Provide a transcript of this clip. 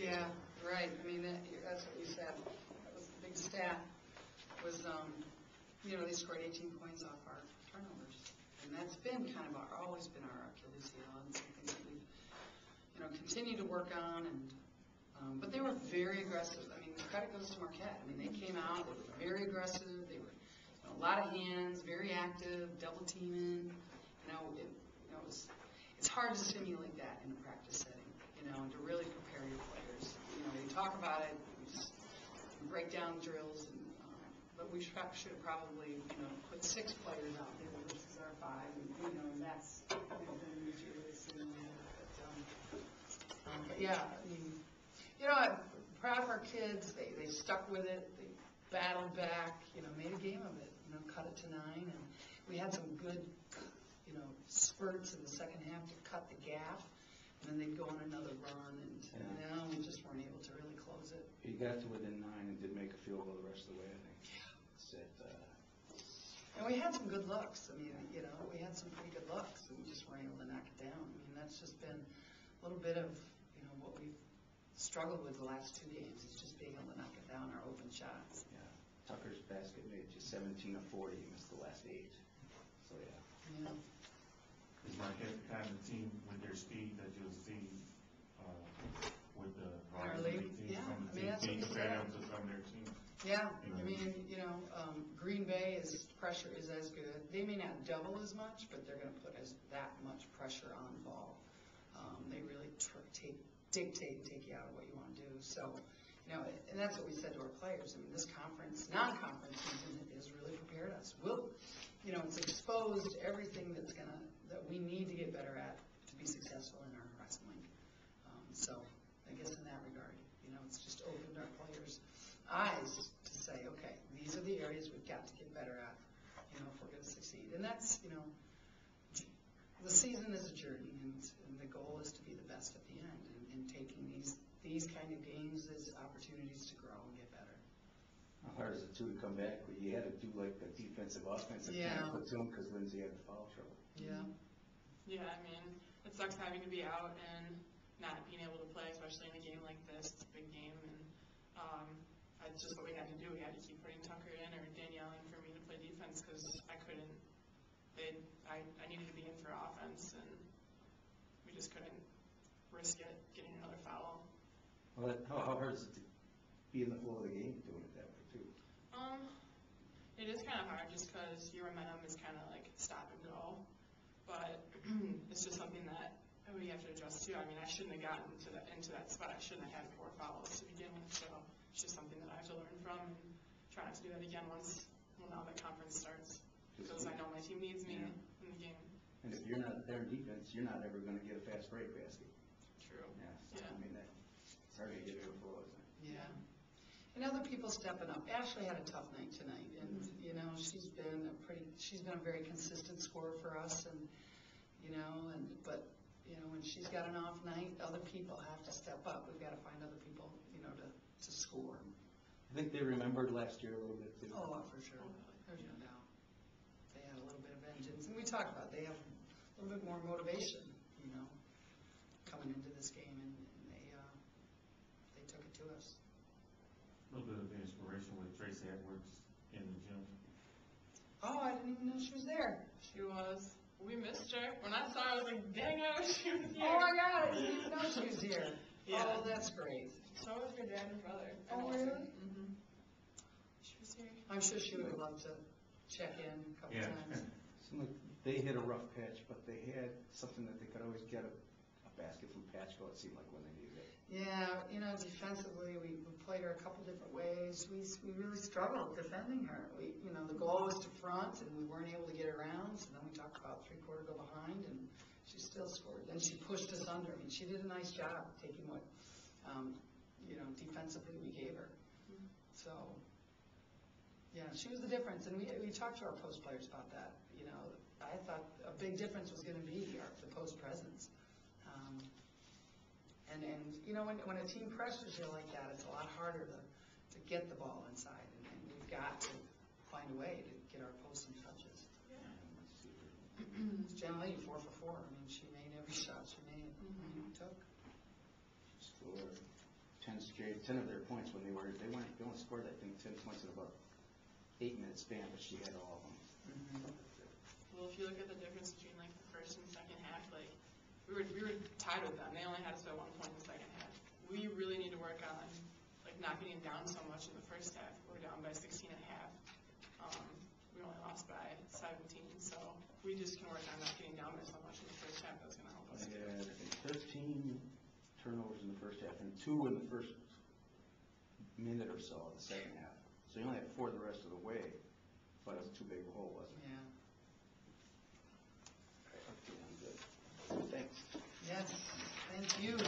Yeah, right. I mean, that's what you said. That was the big stat. Was they scored 18 points off our turnovers, and that's been kind of always been our Achilles heel, and something that we've continued to work on. And but they were very aggressive. I mean, credit goes to Marquette. I mean, they came out. They were very aggressive. They were a lot of hands, very active, double teaming. It's hard to simulate that in a practice setting, and to really prepare your players. You talk about it, we break down drills, but we should have probably, put 6 players out there versus our 5, and that's been usually but yeah, I mean, I'm proud of our kids. They stuck with it. They battled back, made a game of it, cut it to 9, and we had some good, spurts in the second half to cut the gap, and then they'd go on another run, and we just weren't able to really close it. You got to within 9 and did make a field goal the rest of the way, I think. And we had some good looks. I mean, we had some pretty good looks, and we just weren't able to knock it down. I mean, that's just been a little bit of, what we've struggled with the last 2 games, is just being able to knock it down, our open shots. Yeah. Tucker's basket made you 17 of 40, you missed the last 8. So, yeah. Is Marquette the kind of team with their speed that you'll see with the varsity teams? Yeah, I mean, that's what you said. To some of their teams? Yeah, I mean, Green Bay's pressure is as good. They may not double as much, but they're going to put that much pressure on the ball. They really dictate and take you out of what you want to do. So, and that's what we said to our players. I mean, this non-conference season has really prepared us. It's exposed everything that we need to get better at to be successful in our wrestling. So, I guess in that regard, it's just opened our players' eyes to say, okay, these are the areas we've got to get better at, if we're going to succeed. And that's, the season is a journey, and the goal is to be the best at the end, and taking these kind of games as opportunities to grow and get better. How hard is it to come back where you had to do like the defensive offensive platoon because Lindsay had the foul trouble? Yeah. Yeah, I mean, it sucks having to be out and not being able to play, especially in a game like this. It's a big game, and that's just what we had to do. We had to keep putting Tucker in or Danielle in for me to play defense because I couldn't. I needed to be in for offense, and we just couldn't risk it getting another foul. Well, how hard is it to be in the flow of the game doing it that way too? It is kind of hard just because your momentum is kind of like stop and go, but it's just something that we have to adjust to. I mean, I shouldn't have gotten into that spot. I shouldn't have had 4 fouls to begin with, so it's just something that I have to learn from and try not to do that again now that conference starts, because I know my team needs me in the game. And if you're not there in defense, you're not ever going to get a fast break basket. True. Yeah. I mean, it's hard to get to a flow, isn't it? Yeah. And other people stepping up. Ashley had a tough night tonight, and she's been a very consistent scorer for us, and but when she's got an off night, other people have to step up. We've got to find other people, to score. I think they remembered last year a little bit too. Oh, for sure. There's no doubt. They had a little bit of vengeance, and we talked about they have a little bit more motivation, coming into this game, and they took it to us. A little bit of inspiration with Tracy Edwards in the gym. Oh, I didn't even know she was there. She was. We missed her. When I saw her, I was like, dang it, she was here. Oh my God, I didn't even know she was here. Yeah. Oh, that's great. So was her dad and brother. Oh, really? Mm-hmm. She was here. I'm sure she would have loved to check in a couple times. Seemed like they hit a rough patch, but they had something that they could always get a basket from Patchko, it seemed like, when they needed it. Yeah, defensively, we played her a couple different ways. We really struggled defending her. The goal was to front, and we weren't able to get around. So then we talked about 3/4 go behind, and she still scored. Then she pushed us under. I mean, she did a nice job taking what, defensively we gave her. So, yeah, she was the difference. And we talked to our post players about that. I thought a big difference was going to be the post presence. When a team pressures you like that, it's a lot harder to get the ball inside, and we've got to find a way to get our posts and touches. Generally 4 for 4. I mean, she made every shot she made. Took. Scored. carried 10 of their points when they only scored, I think, 10 points in about 8-minute span, but she had all of them. Well, if you look at the difference between like the first and second half, like we were tied with them. They only had us by 1 point in the second half. We really need to work on like not getting down so much in the first half. We're down by 16 and a half. We only lost by 17, so we just can work on not getting down by so much in the first half. That's going to help us. I had, I think, 13 turnovers in the first half and 2 in the first minute or so of the second half. So you only had 4 the rest of the way, but it was too big a hole, wasn't it? Yeah. Okay, I'm good. Thanks. Yes, thank you.